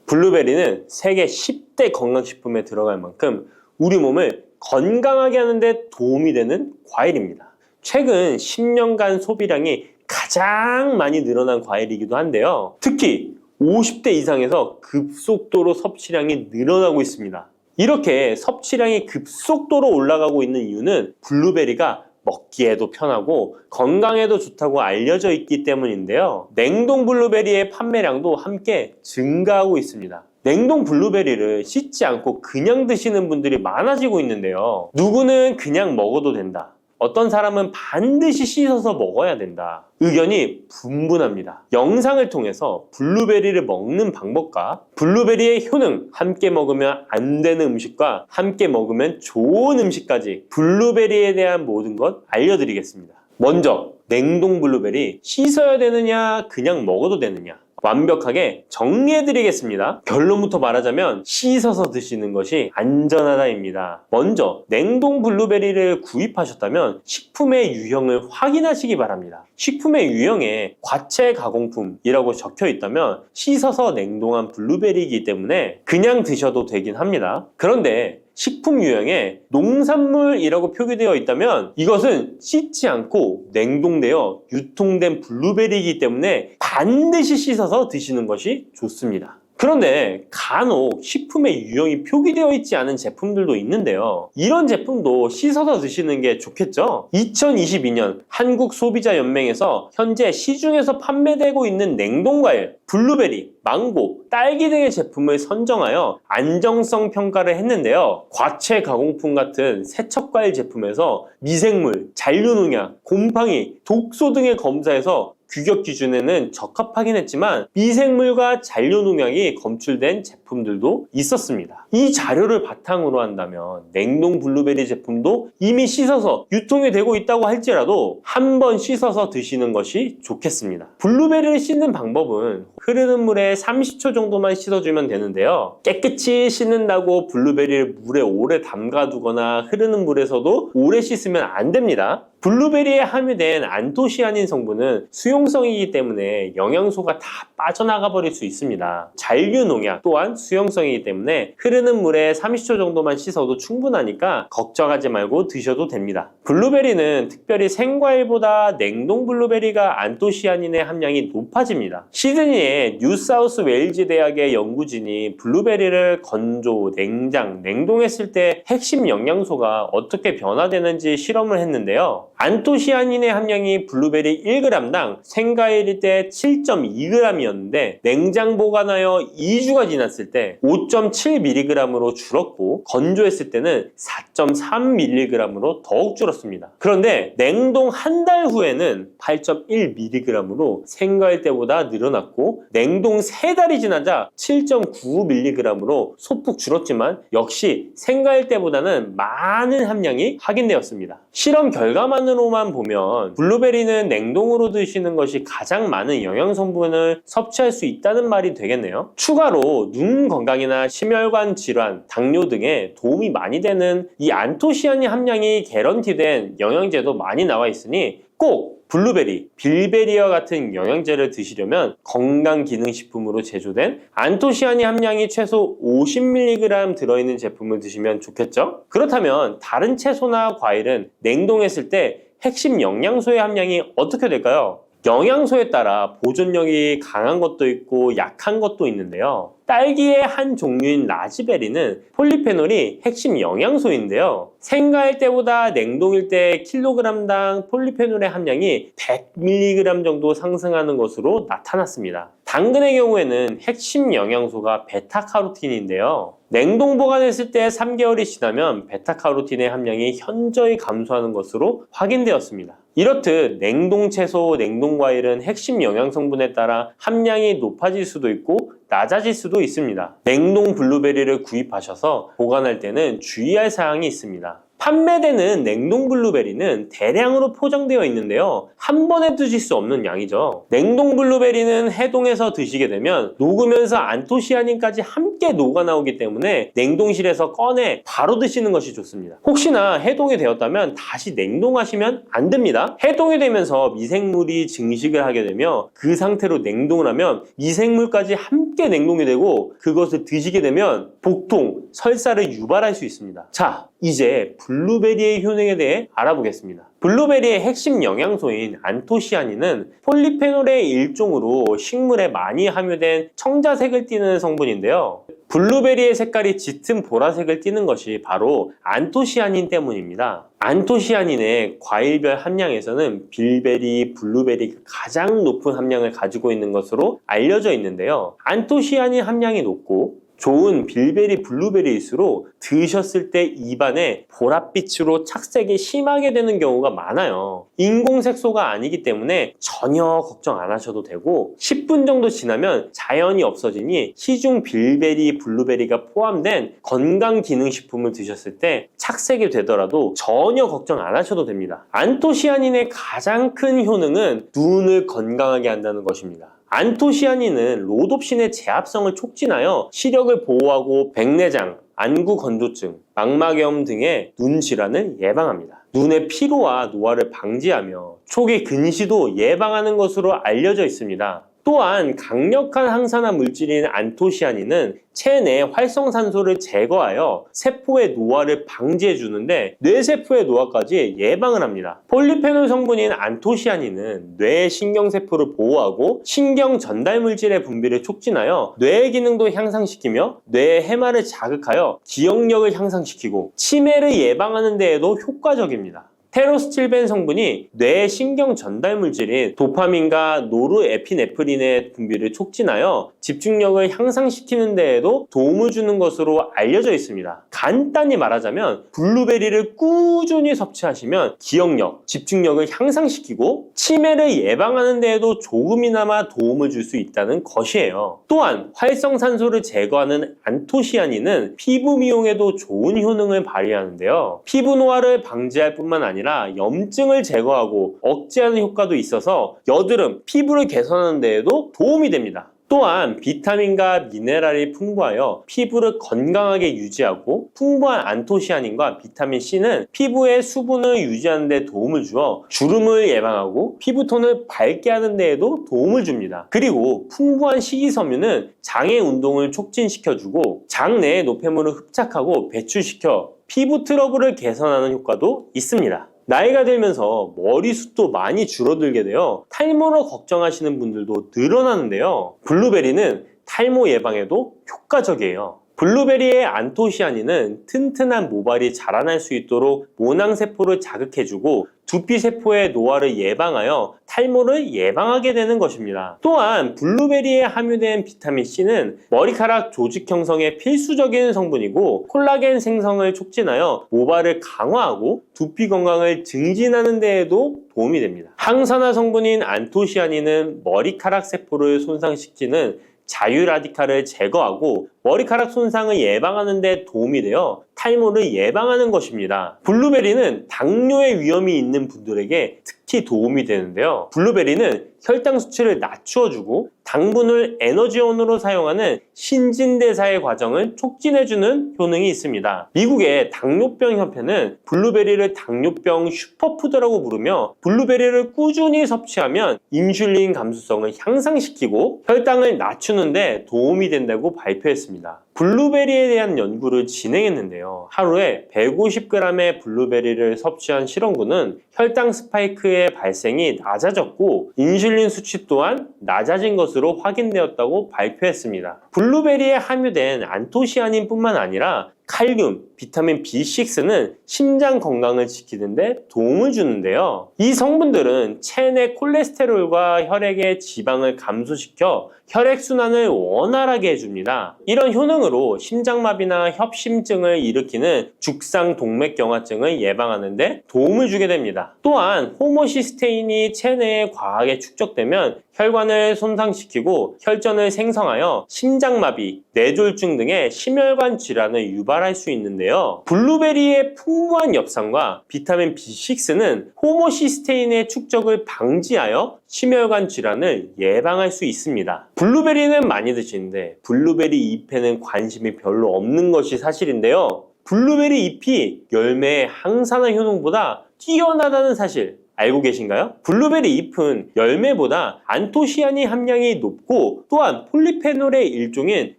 블루베리는 세계 10대 건강식품에 들어갈 만큼 우리 몸을 건강하게 하는 데 도움이 되는 과일입니다. 최근 10년간 소비량이 가장 많이 늘어난 과일이기도 한데요. 특히 50대 이상에서 급속도로 섭취량이 늘어나고 있습니다. 이렇게 섭취량이 급속도로 올라가고 있는 이유는 블루베리가 먹기에도 편하고 건강에도 좋다고 알려져 있기 때문인데요. 냉동 블루베리의 판매량도 함께 증가하고 있습니다. 냉동 블루베리를 씻지 않고 그냥 드시는 분들이 많아지고 있는데요. 누구는 그냥 먹어도 된다. 어떤 사람은 반드시 씻어서 먹어야 된다. 의견이 분분합니다. 영상을 통해서 블루베리를 먹는 방법과 블루베리의 효능, 함께 먹으면 안 되는 음식과 함께 먹으면 좋은 음식까지 블루베리에 대한 모든 것 알려드리겠습니다. 먼저 냉동 블루베리 씻어야 되느냐 그냥 먹어도 되느냐 완벽하게 정리해드리겠습니다. 결론부터 말하자면 씻어서 드시는 것이 안전하다입니다. 먼저 냉동 블루베리를 구입하셨다면 식품의 유형을 확인하시기 바랍니다. 식품의 유형에 과체 가공품이라고 적혀 있다면 씻어서 냉동한 블루베리이기 때문에 그냥 드셔도 되긴 합니다. 그런데 식품 유형에 농산물이라고 표기되어 있다면 이것은 씻지 않고 냉동되어 유통된 블루베리이기 때문에 반드시 씻어서 드시는 것이 좋습니다. 그런데 간혹 식품의 유형이 표기되어 있지 않은 제품들도 있는데요. 이런 제품도 씻어서 드시는 게 좋겠죠? 2022년 한국소비자연맹에서 현재 시중에서 판매되고 있는 냉동과일, 블루베리, 망고, 딸기 등의 제품을 선정하여 안정성 평가를 했는데요. 과체 가공품 같은 세척과일 제품에서 미생물, 잔류농약, 곰팡이, 독소 등의 검사에서 규격 기준에는 적합하긴 했지만 미생물과 잔류농약이 검출된 제품들도 있었습니다. 이 자료를 바탕으로 한다면 냉동 블루베리 제품도 이미 씻어서 유통이 되고 있다고 할지라도 한번 씻어서 드시는 것이 좋겠습니다. 블루베리를 씻는 방법은 흐르는 물에 30초 정도만 씻어주면 되는데요. 깨끗이 씻는다고 블루베리를 물에 오래 담가두거나 흐르는 물에서도 오래 씻으면 안 됩니다. 블루베리에 함유된 안토시아닌 성분은 수용성이기 때문에 영양소가 다 빠져나가 버릴 수 있습니다. 잔류농약 또한 수용성이기 때문에 흐르는 물에 30초 정도만 씻어도 충분하니까 걱정하지 말고 드셔도 됩니다. 블루베리는 특별히 생과일보다 냉동 블루베리가 안토시아닌의 함량이 높아집니다. 시드니의 뉴사우스 웨일즈 대학의 연구진이 블루베리를 건조, 냉장, 냉동했을 때 핵심 영양소가 어떻게 변화되는지 실험을 했는데요. 안토시아닌의 함량이 블루베리 1g당 생과일일 때 7.2g이었는데 냉장 보관하여 2주가 지났을 때 5.7mg으로 줄었고 건조했을 때는 4.3mg으로 더욱 줄었습니다. 그런데 냉동 한 달 후에는 8.1mg으로 생과일 때보다 늘어났고 냉동 3달이 지나자 7.95mg으로 소폭 줄었지만 역시 생과일 때보다는 많은 함량이 확인되었습니다. 실험 결과만으로만 보면 블루베리는 냉동으로 드시는 것이 가장 많은 영양 성분을 섭취할 수 있다는 말이 되겠네요. 추가로 눈 건강이나 심혈관 질환, 당뇨 등에 도움이 많이 되는 이 안토시아닌 함량이 개런티된 영양제도 많이 나와 있으니 꼭 블루베리, 빌베리와 같은 영양제를 드시려면 건강기능식품으로 제조된 안토시아닌 함량이 최소 50mg 들어있는 제품을 드시면 좋겠죠? 그렇다면 다른 채소나 과일은 냉동했을 때 핵심 영양소의 함량이 어떻게 될까요? 영양소에 따라 보존력이 강한 것도 있고 약한 것도 있는데요. 딸기의 한 종류인 라즈베리는 폴리페놀이 핵심 영양소인데요. 생과일 때보다 냉동일 때 킬로그램당 폴리페놀의 함량이 100mg 정도 상승하는 것으로 나타났습니다. 당근의 경우에는 핵심 영양소가 베타카로틴인데요. 냉동 보관했을 때 3개월이 지나면 베타카로틴의 함량이 현저히 감소하는 것으로 확인되었습니다. 이렇듯 냉동 채소, 냉동 과일은 핵심 영양 성분에 따라 함량이 높아질 수도 있고 낮아질 수도 있습니다. 냉동 블루베리를 구입하셔서 보관할 때는 주의할 사항이 있습니다. 판매되는 냉동 블루베리는 대량으로 포장되어 있는데요. 한 번에 드실 수 없는 양이죠. 냉동 블루베리는 해동해서 드시게 되면 녹으면서 안토시아닌까지 함께 녹아 나오기 때문에 냉동실에서 꺼내 바로 드시는 것이 좋습니다. 혹시나 해동이 되었다면 다시 냉동하시면 안 됩니다. 해동이 되면서 미생물이 증식을 하게 되며 그 상태로 냉동을 하면 미생물까지 함께 냉동이 되고 그것을 드시게 되면 복통, 설사를 유발할 수 있습니다. 자, 이제 블루베리의 효능에 대해 알아보겠습니다. 블루베리의 핵심 영양소인 안토시아닌은 폴리페놀의 일종으로 식물에 많이 함유된 청자색을 띠는 성분인데요. 블루베리의 색깔이 짙은 보라색을 띠는 것이 바로 안토시아닌 때문입니다. 안토시아닌의 과일별 함량에서는 빌베리, 블루베리가 가장 높은 함량을 가지고 있는 것으로 알려져 있는데요. 안토시아닌 함량이 높고 좋은 빌베리, 블루베리일수록 드셨을 때 입안에 보랏빛으로 착색이 심하게 되는 경우가 많아요. 인공색소가 아니기 때문에 전혀 걱정 안 하셔도 되고 10분 정도 지나면 자연히 없어지니 시중 빌베리, 블루베리가 포함된 건강기능식품을 드셨을 때 착색이 되더라도 전혀 걱정 안 하셔도 됩니다. 안토시아닌의 가장 큰 효능은 눈을 건강하게 한다는 것입니다. 안토시아닌은 로놉신의 제합성을 촉진하여 시력을 보호하고 백내장, 안구 건조증, 망막염 등의 눈 질환을 예방합니다. 눈의 피로와 노화를 방지하며 초기 근시도 예방하는 것으로 알려져 있습니다. 또한 강력한 항산화 물질인 안토시아닌은 체내 활성산소를 제거하여 세포의 노화를 방지해 주는데 뇌세포의 노화까지 예방을 합니다. 폴리페놀 성분인 안토시아닌은 뇌의 신경세포를 보호하고 신경 전달 물질의 분비를 촉진하여 뇌의 기능도 향상시키며 뇌의 해마를 자극하여 기억력을 향상시키고 치매를 예방하는 데에도 효과적입니다. 테로스틸벤 성분이 뇌의 신경 전달 물질인 도파민과 노르에피네프린의 분비를 촉진하여 집중력을 향상시키는 데에도 도움을 주는 것으로 알려져 있습니다. 간단히 말하자면 블루베리를 꾸준히 섭취하시면 기억력, 집중력을 향상시키고 치매를 예방하는 데에도 조금이나마 도움을 줄 수 있다는 것이에요. 또한 활성산소를 제거하는 안토시아닌은 피부 미용에도 좋은 효능을 발휘하는데요. 피부 노화를 방지할 뿐만 아니라 염증을 제거하고 억제하는 효과도 있어서 여드름, 피부를 개선하는 데에도 도움이 됩니다. 또한 비타민과 미네랄이 풍부하여 피부를 건강하게 유지하고 풍부한 안토시아닌과 비타민C는 피부의 수분을 유지하는 데 도움을 주어 주름을 예방하고 피부톤을 밝게 하는 데에도 도움을 줍니다. 그리고 풍부한 식이섬유는 장의 운동을 촉진시켜주고 장내의 노폐물을 흡착하고 배출시켜 피부 트러블을 개선하는 효과도 있습니다. 나이가 들면서 머리숱도 많이 줄어들게 되어 탈모로 걱정하시는 분들도 늘어나는데요. 블루베리는 탈모 예방에도 효과적이에요. 블루베리의 안토시아닌은 튼튼한 모발이 자라날 수 있도록 모낭세포를 자극해주고 두피세포의 노화를 예방하여 탈모를 예방하게 되는 것입니다. 또한 블루베리에 함유된 비타민C는 머리카락 조직 형성에 필수적인 성분이고 콜라겐 생성을 촉진하여 모발을 강화하고 두피 건강을 증진하는 데에도 도움이 됩니다. 항산화 성분인 안토시아닌은 머리카락 세포를 손상시키는 자유라디칼을 제거하고 머리카락 손상을 예방하는 데 도움이 되어 탈모를 예방하는 것입니다. 블루베리는 당뇨의 위험이 있는 분들에게 특히 도움이 되는데요. 블루베리는 혈당 수치를 낮추어주고 당분을 에너지원으로 사용하는 신진대사의 과정을 촉진해주는 효능이 있습니다. 미국의 당뇨병 협회는 블루베리를 당뇨병 슈퍼푸드라고 부르며 블루베리를 꾸준히 섭취하면 인슐린 감수성을 향상시키고 혈당을 낮추는 데 도움이 된다고 발표했습니다. 블루베리에 대한 연구를 진행했는데요. 하루에 150g의 블루베리를 섭취한 실험군은 혈당 스파이크의 발생이 낮아졌고 인슐린 수치 또한 낮아진 것으로 확인되었다고 발표했습니다. 블루베리에 함유된 안토시아닌뿐만 아니라 칼륨, 비타민 B6는 심장 건강을 지키는 데 도움을 주는데요. 이 성분들은 체내 콜레스테롤과 혈액의 지방을 감소시켜 혈액순환을 원활하게 해줍니다. 이런 효능으로 심장마비나 협심증을 일으키는 죽상동맥경화증을 예방하는 데 도움을 주게 됩니다. 또한 호모시스테인이 체내에 과하게 축적되면 혈관을 손상시키고 혈전을 생성하여 심장마비, 뇌졸중 등의 심혈관 질환을 유발할 수 있는데요. 블루베리의 풍부한 엽산과 비타민 B6는 호모시스테인의 축적을 방지하여 심혈관 질환을 예방할 수 있습니다. 블루베리는 많이 드시는데 블루베리 잎에는 관심이 별로 없는 것이 사실인데요. 블루베리 잎이 열매의 항산화 효능보다 뛰어나다는 사실 알고 계신가요? 블루베리 잎은 열매보다 안토시아닌 함량이 높고 또한 폴리페놀의 일종인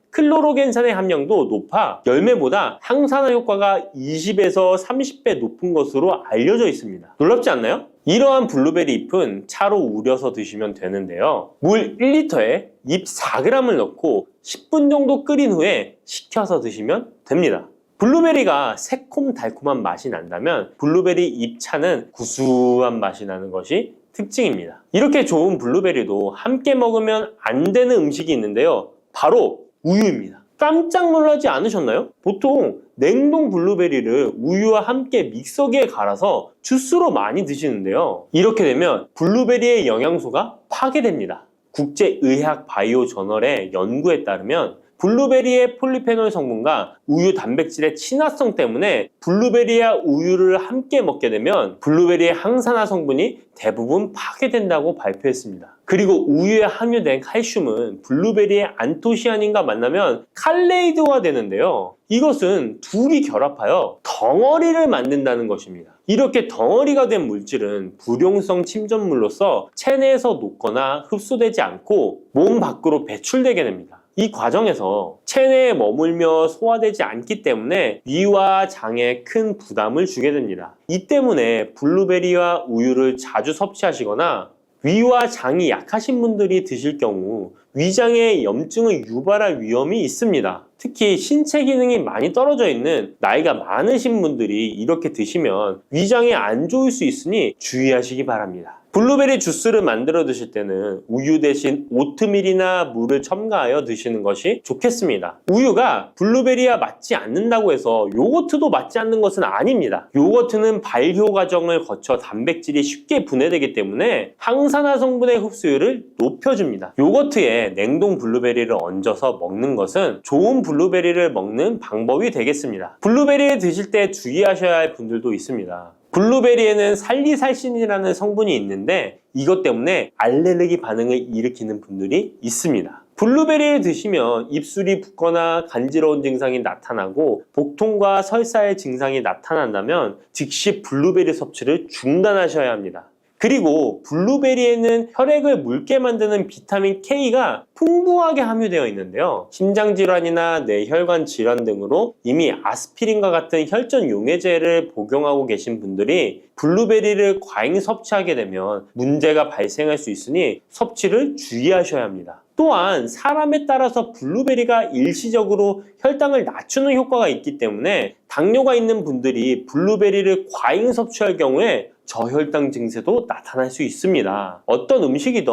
클로로겐산의 함량도 높아 열매보다 항산화 효과가 20에서 30배 높은 것으로 알려져 있습니다. 놀랍지 않나요? 이러한 블루베리 잎은 차로 우려서 드시면 되는데요. 물 1리터에 잎 4g을 넣고 10분 정도 끓인 후에 식혀서 드시면 됩니다. 블루베리가 새콤달콤한 맛이 난다면 블루베리 잎차는 구수한 맛이 나는 것이 특징입니다. 이렇게 좋은 블루베리도 함께 먹으면 안 되는 음식이 있는데요. 바로 우유입니다. 깜짝 놀라지 않으셨나요? 보통 냉동 블루베리를 우유와 함께 믹서기에 갈아서 주스로 많이 드시는데요. 이렇게 되면 블루베리의 영양소가 파괴됩니다. 국제의학 바이오 저널의 연구에 따르면 블루베리의 폴리페놀 성분과 우유 단백질의 친화성 때문에 블루베리와 우유를 함께 먹게 되면 블루베리의 항산화 성분이 대부분 파괴된다고 발표했습니다. 그리고 우유에 함유된 칼슘은 블루베리의 안토시아닌과 만나면 칼레이드화 되는데요. 이것은 둘이 결합하여 덩어리를 만든다는 것입니다. 이렇게 덩어리가 된 물질은 불용성 침전물로서 체내에서 녹거나 흡수되지 않고 몸 밖으로 배출되게 됩니다. 이 과정에서 체내에 머물며 소화되지 않기 때문에 위와 장에 큰 부담을 주게 됩니다. 이 때문에 블루베리와 우유를 자주 섭취하시거나 위와 장이 약하신 분들이 드실 경우 위장에 염증을 유발할 위험이 있습니다. 특히 신체 기능이 많이 떨어져 있는 나이가 많으신 분들이 이렇게 드시면 위장에 안 좋을 수 있으니 주의하시기 바랍니다. 블루베리 주스를 만들어 드실 때는 우유 대신 오트밀이나 물을 첨가하여 드시는 것이 좋겠습니다. 우유가 블루베리와 맞지 않는다고 해서 요거트도 맞지 않는 것은 아닙니다. 요거트는 발효 과정을 거쳐 단백질이 쉽게 분해되기 때문에 항산화 성분의 흡수율을 높여줍니다. 요거트에 냉동 블루베리를 얹어서 먹는 것은 좋은 블루베리를 먹는 방법이 되겠습니다. 블루베리를 드실 때 주의하셔야 할 분들도 있습니다. 블루베리에는 살리살신이라는 성분이 있는데 이것 때문에 알레르기 반응을 일으키는 분들이 있습니다. 블루베리를 드시면 입술이 붓거나 간지러운 증상이 나타나고 복통과 설사의 증상이 나타난다면 즉시 블루베리 섭취를 중단하셔야 합니다. 그리고 블루베리에는 혈액을 묽게 만드는 비타민 K가 풍부하게 함유되어 있는데요. 심장질환이나 뇌혈관 질환 등으로 이미 아스피린과 같은 혈전 용해제를 복용하고 계신 분들이 블루베리를 과잉 섭취하게 되면 문제가 발생할 수 있으니 섭취를 주의하셔야 합니다. 또한 사람에 따라서 블루베리가 일시적으로 혈당을 낮추는 효과가 있기 때문에 당뇨가 있는 분들이 블루베리를 과잉 섭취할 경우에 저혈당 증세도 나타날 수 있습니다. 어떤 음식이든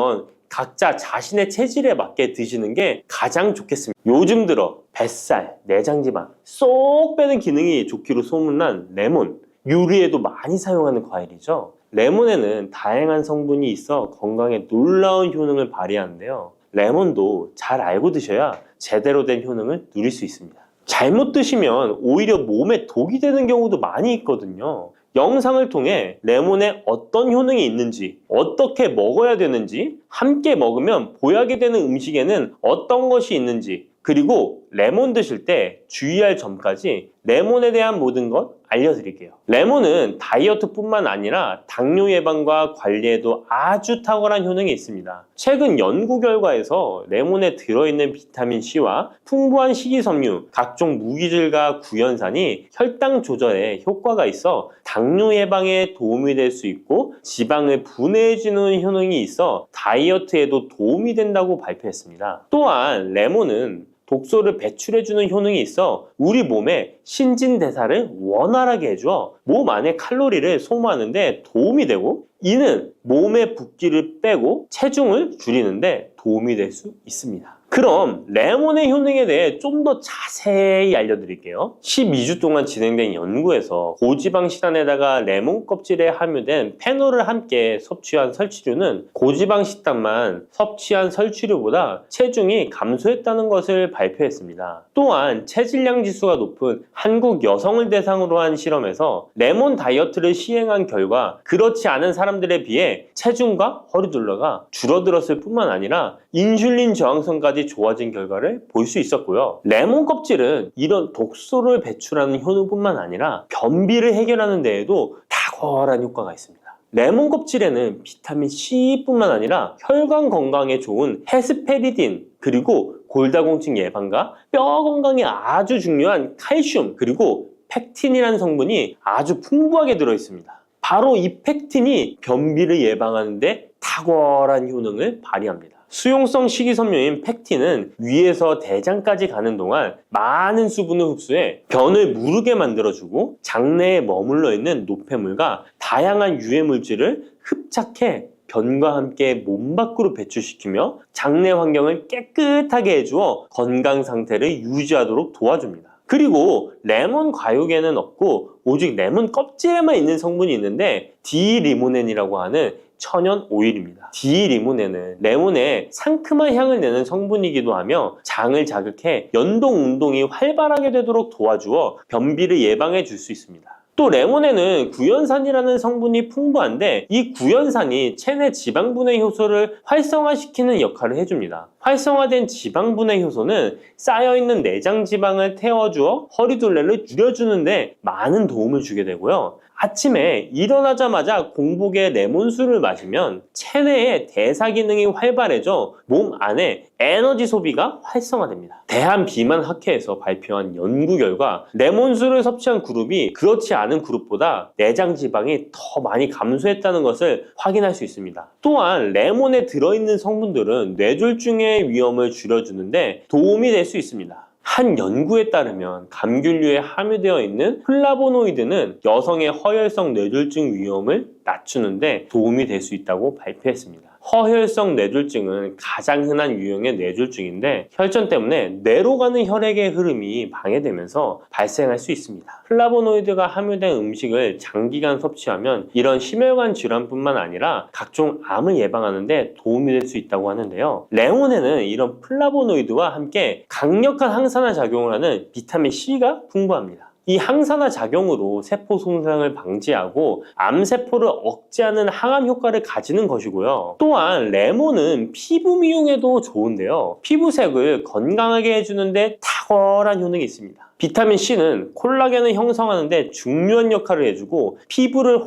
각자 자신의 체질에 맞게 드시는 게 가장 좋겠습니다. 요즘 들어 뱃살, 내장지방 쏙 빼는 기능이 좋기로 소문난 레몬, 요리에도 많이 사용하는 과일이죠. 레몬에는 다양한 성분이 있어 건강에 놀라운 효능을 발휘하는데요. 레몬도 잘 알고 드셔야 제대로 된 효능을 누릴 수 있습니다. 잘못 드시면 오히려 몸에 독이 되는 경우도 많이 있거든요. 영상을 통해 레몬에 어떤 효능이 있는지, 어떻게 먹어야 되는지, 함께 먹으면 보약이 되는 음식에는 어떤 것이 있는지, 그리고 레몬 드실 때 주의할 점까지 레몬에 대한 모든 것 알려드릴게요. 레몬은 다이어트뿐만 아니라 당뇨 예방과 관리에도 아주 탁월한 효능이 있습니다. 최근 연구 결과에서 레몬에 들어있는 비타민 C와 풍부한 식이섬유, 각종 무기질과 구연산이 혈당 조절에 효과가 있어 당뇨 예방에 도움이 될 수 있고 지방을 분해해주는 효능이 있어 다이어트에도 도움이 된다고 발표했습니다. 또한 레몬은 독소를 배출해주는 효능이 있어 우리 몸의 신진대사를 원활하게 해줘 몸 안에 칼로리를 소모하는데 도움이 되고 이는 몸의 붓기를 빼고 체중을 줄이는데 도움이 될 수 있습니다. 그럼 레몬의 효능에 대해 좀 더 자세히 알려드릴게요. 12주 동안 진행된 연구에서 고지방 식단에다가 레몬 껍질에 함유된 페놀을 함께 섭취한 설치류는 고지방 식단만 섭취한 설치류보다 체중이 감소했다는 것을 발표했습니다. 또한 체질량 지수가 높은 한국 여성을 대상으로 한 실험에서 레몬 다이어트를 시행한 결과 그렇지 않은 사람들에 비해 체중과 허리둘레가 줄어들었을 뿐만 아니라 인슐린 저항성까지 좋아진 결과를 볼 수 있었고요. 레몬 껍질은 이런 독소를 배출하는 효능뿐만 아니라 변비를 해결하는 데에도 탁월한 효과가 있습니다. 레몬 껍질에는 비타민 C뿐만 아니라 혈관 건강에 좋은 헤스페리딘, 그리고 골다공증 예방과 뼈 건강에 아주 중요한 칼슘, 그리고 팩틴이라는 성분이 아주 풍부하게 들어있습니다. 바로 이 팩틴이 변비를 예방하는 데 탁월한 효능을 발휘합니다. 수용성 식이섬유인 팩틴은 위에서 대장까지 가는 동안 많은 수분을 흡수해 변을 무르게 만들어주고 장내에 머물러 있는 노폐물과 다양한 유해 물질을 흡착해 변과 함께 몸 밖으로 배출시키며 장내 환경을 깨끗하게 해주어 건강 상태를 유지하도록 도와줍니다. 그리고 레몬 과육에는 없고 오직 레몬 껍질에만 있는 성분이 있는데 디리모넨이라고 하는 천연 오일입니다. 디리모넨은 레몬의 상큼한 향을 내는 성분이기도 하며 장을 자극해 연동 운동이 활발하게 되도록 도와주어 변비를 예방해 줄 수 있습니다. 또 레몬에는 구연산이라는 성분이 풍부한데 이 구연산이 체내 지방분해 효소를 활성화시키는 역할을 해줍니다. 활성화된 지방분해 효소는 쌓여있는 내장 지방을 태워주어 허리둘레를 줄여주는데 많은 도움을 주게 되고요. 아침에 일어나자마자 공복에 레몬수를 마시면 체내의 대사 기능이 활발해져 몸 안에 에너지 소비가 활성화됩니다. 대한비만학회에서 발표한 연구 결과 레몬수를 섭취한 그룹이 그렇지 않은 그룹보다 내장 지방이 더 많이 감소했다는 것을 확인할 수 있습니다. 또한 레몬에 들어있는 성분들은 뇌졸중의 위험을 줄여주는데 도움이 될 수 있습니다. 한 연구에 따르면 감귤류에 함유되어 있는 플라보노이드는 여성의 허혈성 뇌졸중 위험을 낮추는데 도움이 될 수 있다고 발표했습니다. 허혈성 뇌졸중은 가장 흔한 유형의 뇌졸중인데 혈전 때문에 뇌로 가는 혈액의 흐름이 방해되면서 발생할 수 있습니다. 플라보노이드가 함유된 음식을 장기간 섭취하면 이런 심혈관 질환뿐만 아니라 각종 암을 예방하는 데 도움이 될 수 있다고 하는데요. 레몬에는 이런 플라보노이드와 함께 강력한 항산화 작용을 하는 비타민 C가 풍부합니다. 이 항산화 작용으로 세포 손상을 방지하고 암세포를 억제하는 항암 효과를 가지는 것이고요. 또한 레몬은 피부 미용에도 좋은데요. 피부색을 건강하게 해주는데 탁월한 효능이 있습니다. 비타민 C는 콜라겐을 형성하는 데 중요한 역할을 해주고 피부를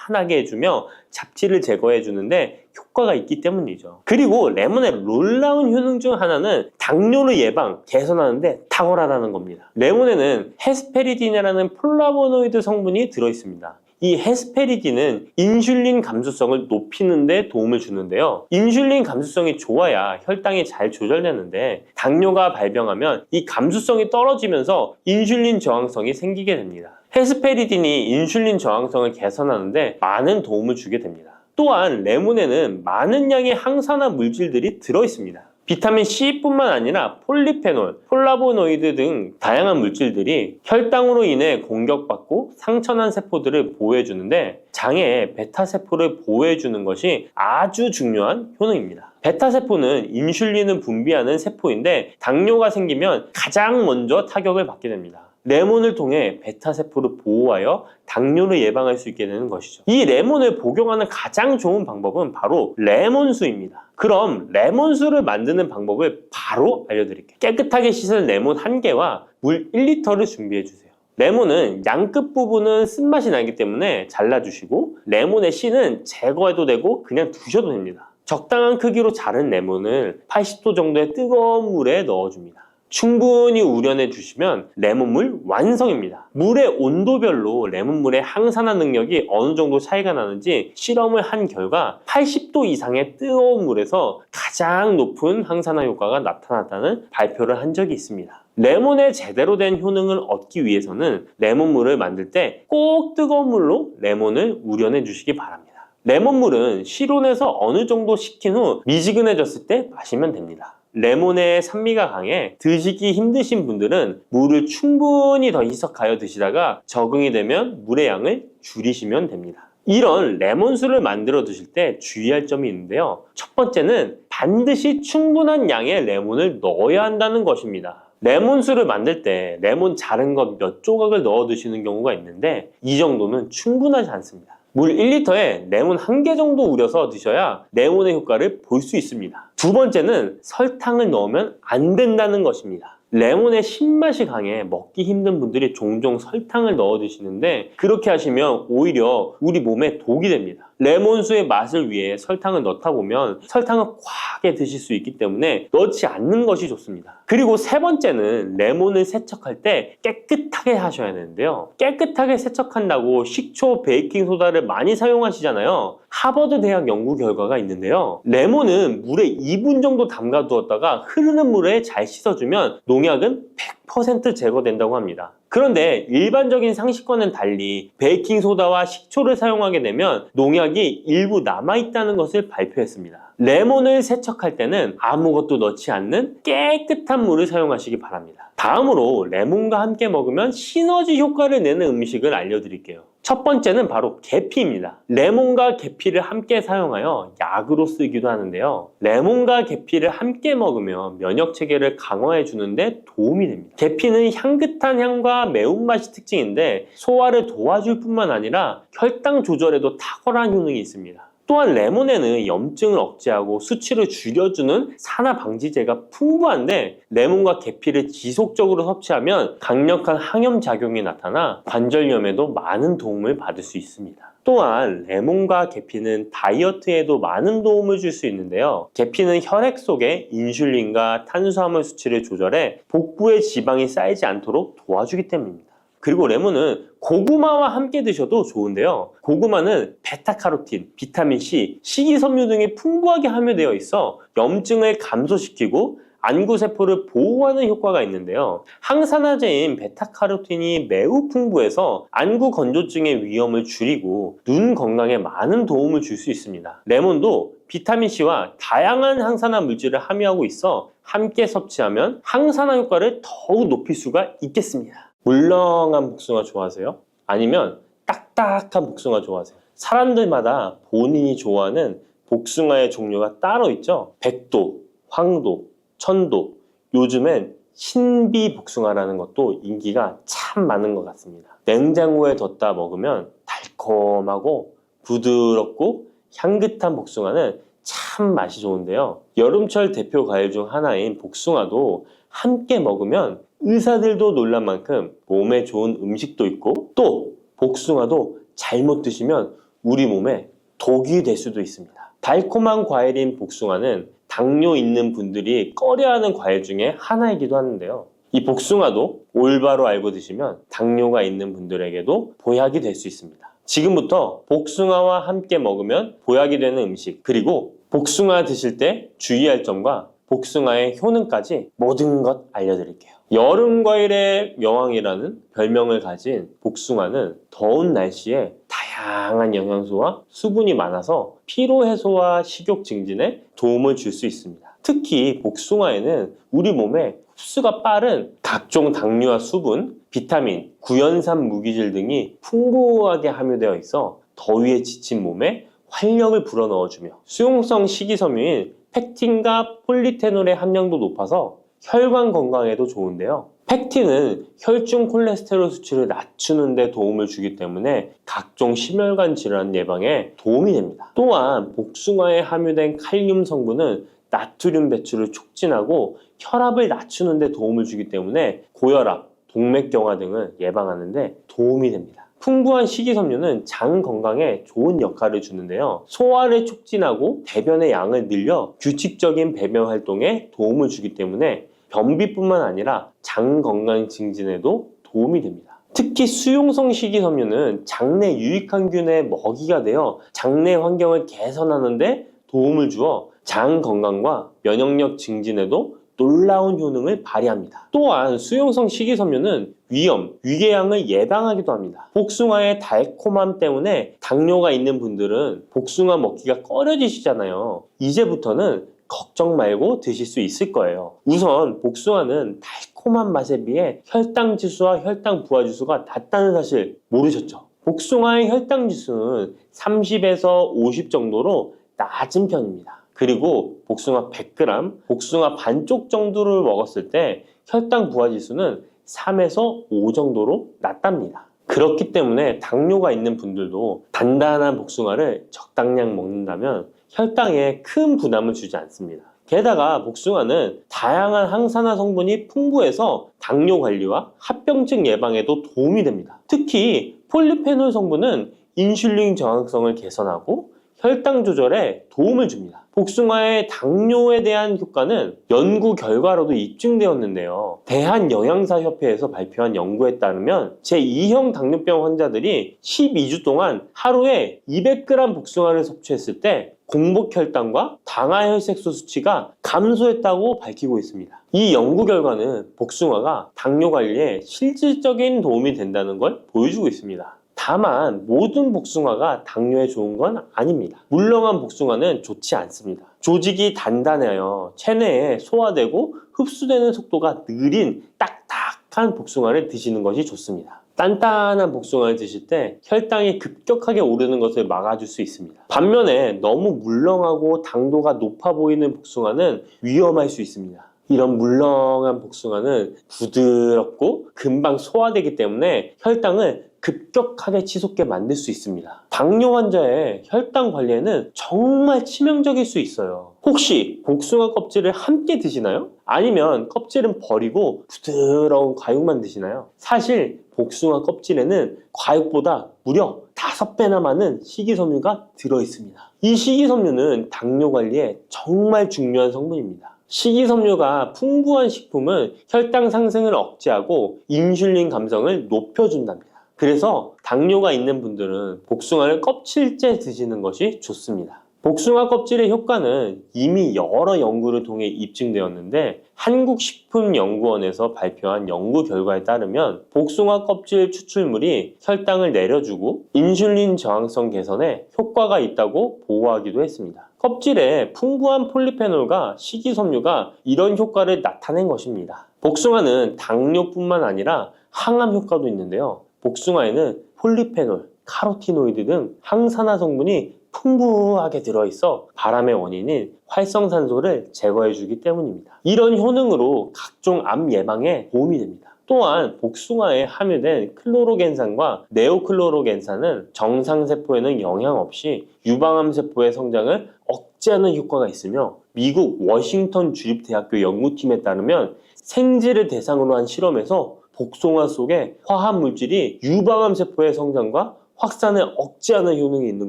환하게 해주며 잡티를 제거해 주는데 효과가 있기 때문이죠. 그리고 레몬의 놀라운 효능 중 하나는 당뇨를 예방, 개선하는데 탁월하다는 겁니다. 레몬에는 헤스페리딘이라는 플라보노이드 성분이 들어있습니다. 이 헤스페리딘은 인슐린 감수성을 높이는 데 도움을 주는데요. 인슐린 감수성이 좋아야 혈당이 잘 조절되는데 당뇨가 발병하면 이 감수성이 떨어지면서 인슐린 저항성이 생기게 됩니다. 헤스페리딘이 인슐린 저항성을 개선하는데 많은 도움을 주게 됩니다. 또한 레몬에는 많은 양의 항산화 물질들이 들어있습니다. 비타민 C뿐만 아니라 폴리페놀, 플라보노이드 등 다양한 물질들이 혈당으로 인해 공격받고 상처난 세포들을 보호해주는데 장에 베타세포를 보호해주는 것이 아주 중요한 효능입니다. 베타세포는 인슐린을 분비하는 세포인데 당뇨가 생기면 가장 먼저 타격을 받게 됩니다. 레몬을 통해 베타세포를 보호하여 당뇨를 예방할 수 있게 되는 것이죠. 이 레몬을 복용하는 가장 좋은 방법은 바로 레몬수입니다. 그럼 레몬수를 만드는 방법을 바로 알려드릴게요. 깨끗하게 씻은 레몬 1개와 물 1리터를 준비해주세요. 레몬은 양끝 부분은 쓴맛이 나기 때문에 잘라주시고 레몬의 씨는 제거해도 되고 그냥 두셔도 됩니다. 적당한 크기로 자른 레몬을 80도 정도의 뜨거운 물에 넣어줍니다. 충분히 우려내 주시면 레몬물 완성입니다. 물의 온도별로 레몬물의 항산화 능력이 어느 정도 차이가 나는지 실험을 한 결과 80도 이상의 뜨거운 물에서 가장 높은 항산화 효과가 나타났다는 발표를 한 적이 있습니다. 레몬의 제대로 된 효능을 얻기 위해서는 레몬물을 만들 때 꼭 뜨거운 물로 레몬을 우려내 주시기 바랍니다. 레몬물은 실온에서 어느 정도 식힌 후 미지근해졌을 때 마시면 됩니다. 레몬의 산미가 강해 드시기 힘드신 분들은 물을 충분히 더 희석하여 드시다가 적응이 되면 물의 양을 줄이시면 됩니다. 이런 레몬수를 만들어 드실 때 주의할 점이 있는데요. 첫 번째는 반드시 충분한 양의 레몬을 넣어야 한다는 것입니다. 레몬수를 만들 때 레몬 자른 것 몇 조각을 넣어 드시는 경우가 있는데 이 정도는 충분하지 않습니다. 물 1리터에 레몬 1개 정도 우려서 드셔야 레몬의 효과를 볼 수 있습니다. 두 번째는 설탕을 넣으면 안 된다는 것입니다. 레몬의 신맛이 강해 먹기 힘든 분들이 종종 설탕을 넣어 드시는데 그렇게 하시면 오히려 우리 몸에 독이 됩니다. 레몬수의 맛을 위해 설탕을 넣다 보면 설탕을 과하게 드실 수 있기 때문에 넣지 않는 것이 좋습니다. 그리고 세 번째는 레몬을 세척할 때 깨끗하게 하셔야 되는데요. 깨끗하게 세척한다고 식초, 베이킹소다를 많이 사용하시잖아요. 하버드 대학 연구 결과가 있는데요. 레몬은 물에 2분 정도 담가 두었다가 흐르는 물에 잘 씻어주면 농약은 100% 제거된다고 합니다. 그런데 일반적인 상식과는 달리 베이킹소다와 식초를 사용하게 되면 농약이 일부 남아있다는 것을 발표했습니다. 레몬을 세척할 때는 아무것도 넣지 않는 깨끗한 물을 사용하시기 바랍니다. 다음으로 레몬과 함께 먹으면 시너지 효과를 내는 음식을 알려드릴게요. 첫 번째는 바로 계피입니다. 레몬과 계피를 함께 사용하여 약으로 쓰기도 하는데요. 레몬과 계피를 함께 먹으면 면역 체계를 강화해 주는데 도움이 됩니다. 계피는 향긋한 향과 매운맛이 특징인데 소화를 도와줄 뿐만 아니라 혈당 조절에도 탁월한 효능이 있습니다. 또한 레몬에는 염증을 억제하고 수치를 줄여주는 산화 방지제가 풍부한데 레몬과 계피를 지속적으로 섭취하면 강력한 항염 작용이 나타나 관절염에도 많은 도움을 받을 수 있습니다. 또한 레몬과 계피는 다이어트에도 많은 도움을 줄 수 있는데요. 계피는 혈액 속에 인슐린과 탄수화물 수치를 조절해 복부에 지방이 쌓이지 않도록 도와주기 때문입니다. 그리고 레몬은 고구마와 함께 드셔도 좋은데요. 고구마는 베타카로틴, 비타민C, 식이섬유 등이 풍부하게 함유되어 있어 염증을 감소시키고 안구세포를 보호하는 효과가 있는데요. 항산화제인 베타카로틴이 매우 풍부해서 안구 건조증의 위험을 줄이고 눈 건강에 많은 도움을 줄 수 있습니다. 레몬도 비타민C와 다양한 항산화 물질을 함유하고 있어 함께 섭취하면 항산화 효과를 더욱 높일 수가 있겠습니다. 물렁한 복숭아 좋아하세요? 아니면 딱딱한 복숭아 좋아하세요? 사람들마다 본인이 좋아하는 복숭아의 종류가 따로 있죠? 백도, 황도, 천도, 요즘엔 신비 복숭아라는 것도 인기가 참 많은 것 같습니다. 냉장고에 뒀다 먹으면 달콤하고 부드럽고 향긋한 복숭아는 참 맛이 좋은데요. 여름철 대표 과일 중 하나인 복숭아도 함께 먹으면 의사들도 놀랄 만큼 몸에 좋은 음식도 있고 또 복숭아도 잘못 드시면 우리 몸에 독이 될 수도 있습니다. 달콤한 과일인 복숭아는 당뇨 있는 분들이 꺼려하는 과일 중에 하나이기도 하는데요. 이 복숭아도 올바로 알고 드시면 당뇨가 있는 분들에게도 보약이 될 수 있습니다. 지금부터 복숭아와 함께 먹으면 보약이 되는 음식 그리고 복숭아 드실 때 주의할 점과 복숭아의 효능까지 모든 것 알려드릴게요. 여름 과일의 여왕이라는 별명을 가진 복숭아는 더운 날씨에 다양한 영양소와 수분이 많아서 피로 해소와 식욕 증진에 도움을 줄 수 있습니다. 특히 복숭아에는 우리 몸에 흡수가 빠른 각종 당류와 수분, 비타민, 구연산 무기질 등이 풍부하게 함유되어 있어 더위에 지친 몸에 활력을 불어넣어주며 수용성 식이섬유인 펙틴과 폴리페놀의 함량도 높아서 혈관 건강에도 좋은데요. 펙틴은 혈중 콜레스테롤 수치를 낮추는 데 도움을 주기 때문에 각종 심혈관 질환 예방에 도움이 됩니다. 또한 복숭아에 함유된 칼륨 성분은 나트륨 배출을 촉진하고 혈압을 낮추는 데 도움을 주기 때문에 고혈압, 동맥경화 등을 예방하는 데 도움이 됩니다. 풍부한 식이섬유는 장 건강에 좋은 역할을 주는데요. 소화를 촉진하고 배변의 양을 늘려 규칙적인 배변 활동에 도움을 주기 때문에 변비뿐만 아니라 장 건강 증진에도 도움이 됩니다. 특히 수용성 식이섬유는 장내 유익항균의 먹이가 되어 장내 환경을 개선하는 데 도움을 주어 장 건강과 면역력 증진에도 놀라운 효능을 발휘합니다. 또한 수용성 식이섬유는 위염, 위궤양을 예방하기도 합니다. 복숭아의 달콤함 때문에 당뇨가 있는 분들은 복숭아 먹기가 꺼려지시잖아요. 이제부터는 걱정 말고 드실 수 있을 거예요. 우선 복숭아는 달콤한 맛에 비해 혈당 지수와 혈당 부하 지수가 낮다는 사실 모르셨죠? 복숭아의 혈당 지수는 30에서 50 정도로 낮은 편입니다. 그리고 복숭아 100g, 복숭아 반쪽 정도를 먹었을 때 혈당 부하 지수는 3에서 5 정도로 낮답니다. 그렇기 때문에 당뇨가 있는 분들도 단단한 복숭아를 적당량 먹는다면 혈당에 큰 부담을 주지 않습니다. 게다가 복숭아는 다양한 항산화 성분이 풍부해서 당뇨 관리와 합병증 예방에도 도움이 됩니다. 특히 폴리페놀 성분은 인슐린 저항성을 개선하고 혈당 조절에 도움을 줍니다. 복숭아의 당뇨에 대한 효과는 연구 결과로도 입증되었는데요. 대한영양사협회에서 발표한 연구에 따르면 제2형 당뇨병 환자들이 12주 동안 하루에 200g 복숭아를 섭취했을 때 공복 혈당과 당화혈색소 수치가 감소했다고 밝히고 있습니다. 이 연구 결과는 복숭아가 당뇨 관리에 실질적인 도움이 된다는 걸 보여주고 있습니다. 다만 모든 복숭아가 당뇨에 좋은 건 아닙니다. 물렁한 복숭아는 좋지 않습니다. 조직이 단단해요. 체내에 소화되고 흡수되는 속도가 느린 딱딱한 복숭아를 드시는 것이 좋습니다. 단단한 복숭아를 드실 때 혈당이 급격하게 오르는 것을 막아줄 수 있습니다. 반면에 너무 물렁하고 당도가 높아 보이는 복숭아는 위험할 수 있습니다. 이런 물렁한 복숭아는 부드럽고 금방 소화되기 때문에 혈당을 급격하게 치솟게 만들 수 있습니다. 당뇨 환자의 혈당 관리에는 정말 치명적일 수 있어요. 혹시 복숭아 껍질을 함께 드시나요? 아니면 껍질은 버리고 부드러운 과육만 드시나요? 사실 복숭아 껍질에는 과육보다 무려 5배나 많은 식이섬유가 들어있습니다. 이 식이섬유는 당뇨 관리에 정말 중요한 성분입니다. 식이섬유가 풍부한 식품은 혈당 상승을 억제하고 인슐린 감성을 높여준답니다. 그래서 당뇨가 있는 분들은 복숭아를 껍질째 드시는 것이 좋습니다. 복숭아 껍질의 효과는 이미 여러 연구를 통해 입증되었는데 한국식품연구원에서 발표한 연구 결과에 따르면 복숭아 껍질 추출물이 혈당을 내려주고 인슐린 저항성 개선에 효과가 있다고 보고하기도 했습니다. 껍질에 풍부한 폴리페놀과 식이섬유가 이런 효과를 나타낸 것입니다. 복숭아는 당뇨뿐만 아니라 항암 효과도 있는데요. 복숭아에는 폴리페놀, 카로티노이드 등 항산화 성분이 풍부하게 들어있어 바람의 원인인 활성산소를 제거해주기 때문입니다. 이런 효능으로 각종 암 예방에 도움이 됩니다. 또한 복숭아에 함유된 클로로겐산과 네오클로로겐산은 정상세포에는 영향 없이 유방암세포의 성장을 억제하는 효과가 있으며 미국 워싱턴 주립대학교 연구팀에 따르면 생쥐를 대상으로 한 실험에서 복숭아 속에 화합물질이 유방암 세포의 성장과 확산을 억제하는 효능이 있는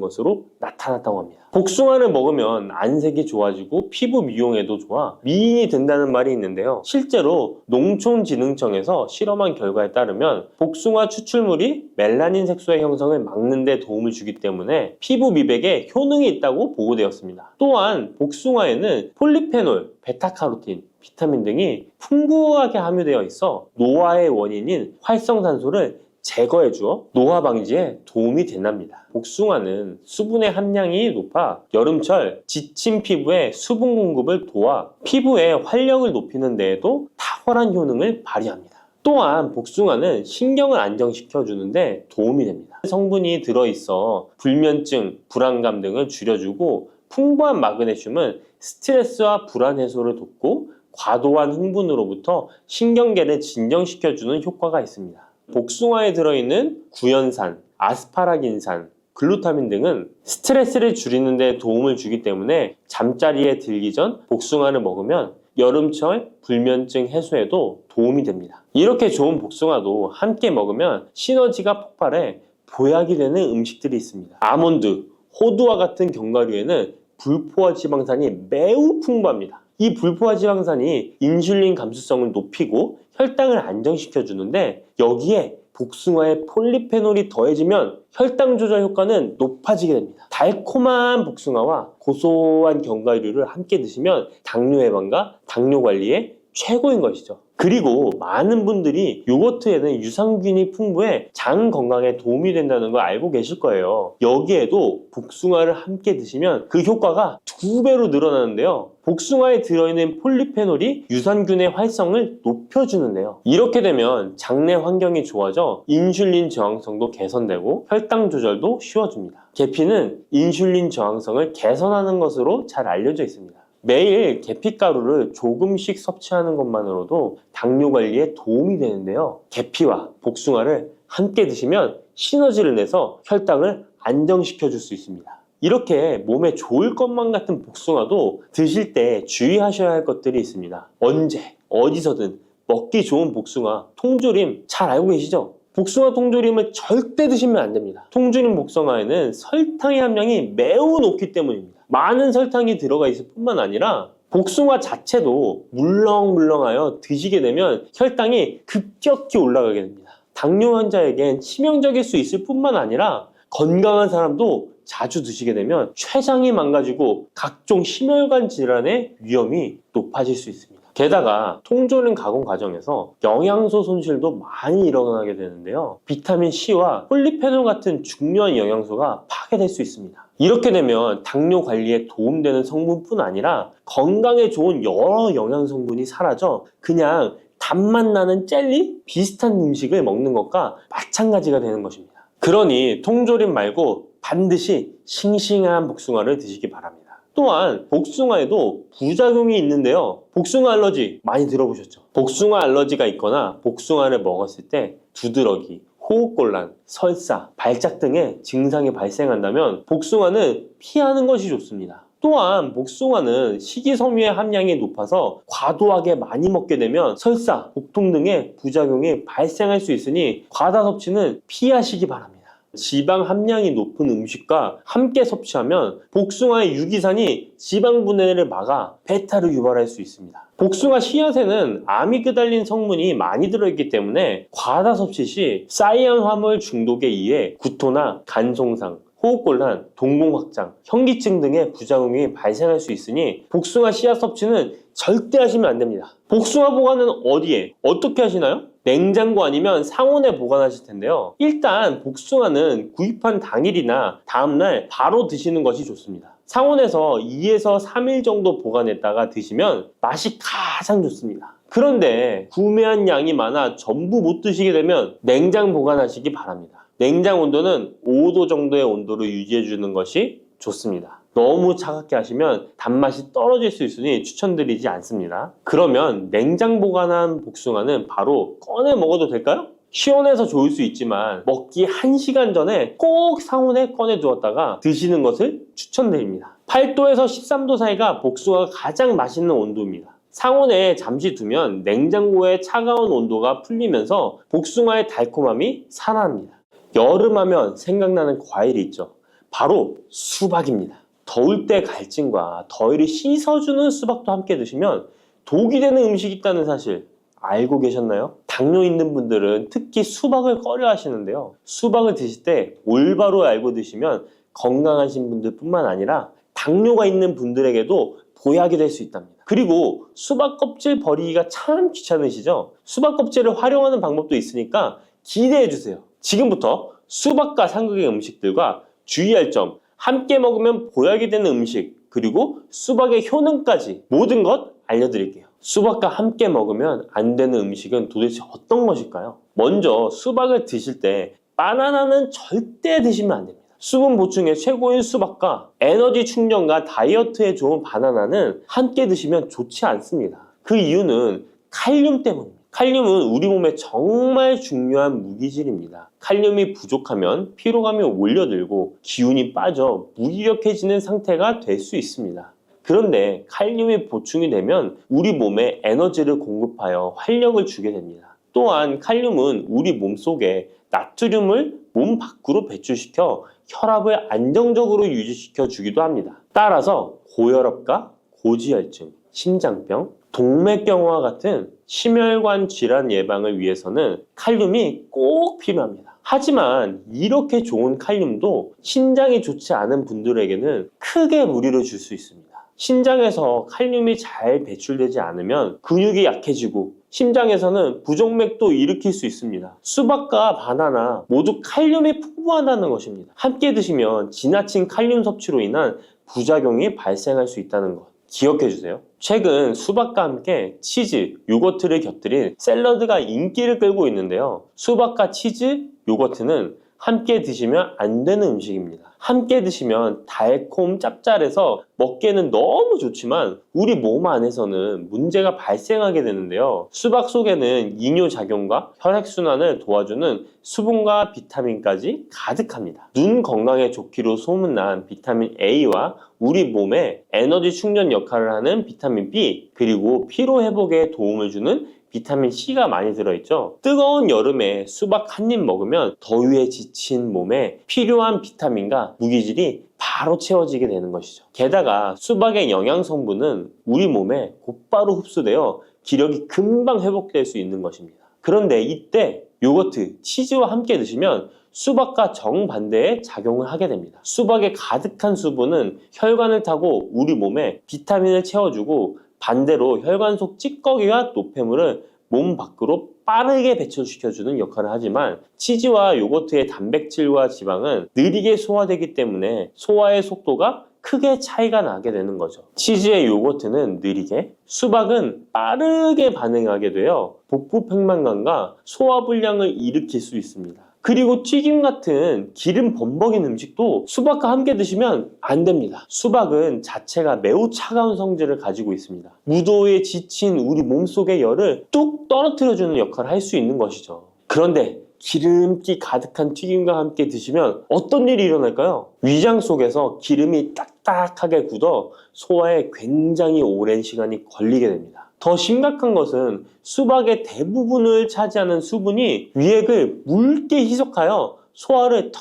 것으로 나타났다고 합니다. 복숭아를 먹으면 안색이 좋아지고 피부 미용에도 좋아 미인이 된다는 말이 있는데요. 실제로 농촌진흥청에서 실험한 결과에 따르면 복숭아 추출물이 멜라닌 색소의 형성을 막는 데 도움을 주기 때문에 피부 미백에 효능이 있다고 보고되었습니다. 또한 복숭아에는 폴리페놀, 베타카로틴, 비타민 등이 풍부하게 함유되어 있어 노화의 원인인 활성산소를 제거해주어 노화 방지에 도움이 된답니다. 복숭아는 수분의 함량이 높아 여름철 지친 피부에 수분 공급을 도와 피부의 활력을 높이는 데에도 탁월한 효능을 발휘합니다. 또한 복숭아는 신경을 안정시켜 주는데 도움이 됩니다. 성분이 들어있어 불면증, 불안감 등을 줄여주고 풍부한 마그네슘은 스트레스와 불안 해소를 돕고 과도한 흥분으로부터 신경계를 진정시켜주는 효과가 있습니다. 복숭아에 들어있는 구연산, 아스파라긴산, 글루타민 등은 스트레스를 줄이는 데 도움을 주기 때문에 잠자리에 들기 전 복숭아를 먹으면 여름철 불면증 해소에도 도움이 됩니다. 이렇게 좋은 복숭아도 함께 먹으면 시너지가 폭발해 보약이 되는 음식들이 있습니다. 아몬드, 호두와 같은 견과류에는 불포화 지방산이 매우 풍부합니다. 이 불포화 지방산이 인슐린 감수성을 높이고 혈당을 안정시켜 주는데 여기에 복숭아의 폴리페놀이 더해지면 혈당 조절 효과는 높아지게 됩니다. 달콤한 복숭아와 고소한 견과류를 함께 드시면 당뇨 예방과 당뇨 관리에 최고인 것이죠. 그리고 많은 분들이 요거트에는 유산균이 풍부해 장 건강에 도움이 된다는 걸 알고 계실 거예요. 여기에도 복숭아를 함께 드시면 그 효과가 2배로 늘어나는데요. 복숭아에 들어있는 폴리페놀이 유산균의 활성을 높여주는데요. 이렇게 되면 장내 환경이 좋아져 인슐린 저항성도 개선되고 혈당 조절도 쉬워집니다. 계피는 인슐린 저항성을 개선하는 것으로 잘 알려져 있습니다. 매일 계피가루를 조금씩 섭취하는 것만으로도 당뇨 관리에 도움이 되는데요. 계피와 복숭아를 함께 드시면 시너지를 내서 혈당을 안정시켜 줄 수 있습니다. 이렇게 몸에 좋을 것만 같은 복숭아도 드실 때 주의하셔야 할 것들이 있습니다. 언제, 어디서든 먹기 좋은 복숭아, 통조림 잘 알고 계시죠? 복숭아 통조림을 절대 드시면 안 됩니다. 통조림 복숭아에는 설탕의 함량이 매우 높기 때문입니다. 많은 설탕이 들어가 있을 뿐만 아니라 복숭아 자체도 물렁물렁하여 드시게 되면 혈당이 급격히 올라가게 됩니다. 당뇨 환자에겐 치명적일 수 있을 뿐만 아니라 건강한 사람도 자주 드시게 되면 췌장이 망가지고 각종 심혈관 질환의 위험이 높아질 수 있습니다. 게다가 통조림 가공 과정에서 영양소 손실도 많이 일어나게 되는데요. 비타민 C와 폴리페놀 같은 중요한 영양소가 파괴될 수 있습니다. 이렇게 되면 당뇨 관리에 도움되는 성분뿐 아니라 건강에 좋은 여러 영양 성분이 사라져 그냥 단맛 나는 젤리 비슷한 음식을 먹는 것과 마찬가지가 되는 것입니다. 그러니 통조림 말고 반드시 싱싱한 복숭아를 드시기 바랍니다. 또한 복숭아에도 부작용이 있는데요. 복숭아 알러지 많이 들어보셨죠? 복숭아 알러지가 있거나 복숭아를 먹었을 때 두드러기, 호흡곤란, 설사, 발작 등의 증상이 발생한다면 복숭아는 피하는 것이 좋습니다. 또한 복숭아는 식이섬유의 함량이 높아서 과도하게 많이 먹게 되면 설사, 복통 등의 부작용이 발생할 수 있으니 과다 섭취는 피하시기 바랍니다. 지방 함량이 높은 음식과 함께 섭취하면 복숭아의 유기산이 지방 분해를 막아 배탈을 유발할 수 있습니다. 복숭아 씨앗에는 아미그달린 성분이 많이 들어있기 때문에 과다 섭취 시 사이안 화물 중독에 의해 구토나 간 손상, 호흡곤란, 동공 확장, 현기증 등의 부작용이 발생할 수 있으니 복숭아 씨앗 섭취는 절대 하시면 안 됩니다. 복숭아 보관은 어디에? 어떻게 하시나요? 냉장고 아니면 상온에 보관하실 텐데요. 일단 복숭아는 구입한 당일이나 다음날 바로 드시는 것이 좋습니다. 상온에서 2에서 3일 정도 보관했다가 드시면 맛이 가장 좋습니다. 그런데 구매한 양이 많아 전부 못 드시게 되면 냉장 보관하시기 바랍니다. 냉장 온도는 5도 정도의 온도로 유지해 주는 것이 좋습니다. 너무 차갑게 하시면 단맛이 떨어질 수 있으니 추천드리지 않습니다. 그러면 냉장 보관한 복숭아는 바로 꺼내 먹어도 될까요? 시원해서 좋을 수 있지만 먹기 1시간 전에 꼭 상온에 꺼내 두었다가 드시는 것을 추천드립니다. 8도에서 13도 사이가 복숭아가 가장 맛있는 온도입니다. 상온에 잠시 두면 냉장고의 차가운 온도가 풀리면서 복숭아의 달콤함이 살아납니다. 여름하면 생각나는 과일이 있죠. 바로 수박입니다. 더울 때 갈증과 더위를 씻어주는 수박도 함께 드시면 독이 되는 음식이 있다는 사실 알고 계셨나요? 당뇨 있는 분들은 특히 수박을 꺼려 하시는데요. 수박을 드실 때 올바로 알고 드시면 건강하신 분들 뿐만 아니라 당뇨가 있는 분들에게도 보약이 될 수 있답니다. 그리고 수박 껍질 버리기가 참 귀찮으시죠? 수박 껍질을 활용하는 방법도 있으니까 기대해 주세요. 지금부터 수박과 상극의 음식들과 주의할 점, 함께 먹으면 보약이 되는 음식, 그리고 수박의 효능까지 모든 것 알려드릴게요. 수박과 함께 먹으면 안 되는 음식은 도대체 어떤 것일까요? 먼저 수박을 드실 때 바나나는 절대 드시면 안 됩니다. 수분 보충에 최고인 수박과 에너지 충전과 다이어트에 좋은 바나나는 함께 드시면 좋지 않습니다. 그 이유는 칼륨 때문입니다. 칼륨은 우리 몸에 정말 중요한 무기질입니다. 칼륨이 부족하면 피로감이 올려들고 기운이 빠져 무기력해지는 상태가 될 수 있습니다. 그런데 칼륨이 보충이 되면 우리 몸에 에너지를 공급하여 활력을 주게 됩니다. 또한 칼륨은 우리 몸속에 나트륨을 몸 밖으로 배출시켜 혈압을 안정적으로 유지시켜 주기도 합니다. 따라서 고혈압과 고지혈증, 심장병, 동맥경화와 같은 심혈관 질환 예방을 위해서는 칼륨이 꼭 필요합니다. 하지만 이렇게 좋은 칼륨도 신장이 좋지 않은 분들에게는 크게 무리를 줄 수 있습니다. 신장에서 칼륨이 잘 배출되지 않으면 근육이 약해지고 심장에서는 부정맥도 일으킬 수 있습니다. 수박과 바나나 모두 칼륨이 풍부하다는 것입니다. 함께 드시면 지나친 칼륨 섭취로 인한 부작용이 발생할 수 있다는 것 기억해 주세요. 최근 수박과 함께 치즈, 요거트를 곁들인 샐러드가 인기를 끌고 있는데요. 수박과 치즈, 요거트는 함께 드시면 안 되는 음식입니다. 함께 드시면 달콤 짭짤해서 먹기에는 너무 좋지만 우리 몸 안에서는 문제가 발생하게 되는데요. 수박 속에는 이뇨작용과 혈액순환을 도와주는 수분과 비타민까지 가득합니다. 눈 건강에 좋기로 소문난 비타민 A와 우리 몸에 에너지 충전 역할을 하는 비타민 B, 그리고 피로 회복에 도움을 주는 비타민 C가 많이 들어있죠. 뜨거운 여름에 수박 한 입 먹으면 더위에 지친 몸에 필요한 비타민과 무기질이 바로 채워지게 되는 것이죠. 게다가 수박의 영양 성분은 우리 몸에 곧바로 흡수되어 기력이 금방 회복될 수 있는 것입니다. 그런데 이때 요거트, 치즈와 함께 드시면 수박과 정반대의 작용을 하게 됩니다. 수박에 가득한 수분은 혈관을 타고 우리 몸에 비타민을 채워주고 반대로 혈관 속 찌꺼기와 노폐물을 몸 밖으로 빠르게 배출시켜주는 역할을 하지만 치즈와 요거트의 단백질과 지방은 느리게 소화되기 때문에 소화의 속도가 크게 차이가 나게 되는 거죠. 치즈의 요거트는 느리게, 수박은 빠르게 반응하게 되어 복부 팽만감과 소화불량을 일으킬 수 있습니다. 그리고 튀김 같은 기름 범벅인 음식도 수박과 함께 드시면 안 됩니다. 수박은 자체가 매우 차가운 성질을 가지고 있습니다. 무더위에 지친 우리 몸속의 열을 뚝 떨어뜨려주는 역할을 할 수 있는 것이죠. 그런데 기름기 가득한 튀김과 함께 드시면 어떤 일이 일어날까요? 위장 속에서 기름이 딱딱하게 굳어 소화에 굉장히 오랜 시간이 걸리게 됩니다. 더 심각한 것은 수박의 대부분을 차지하는 수분이 위액을 묽게 희석하여 소화를 더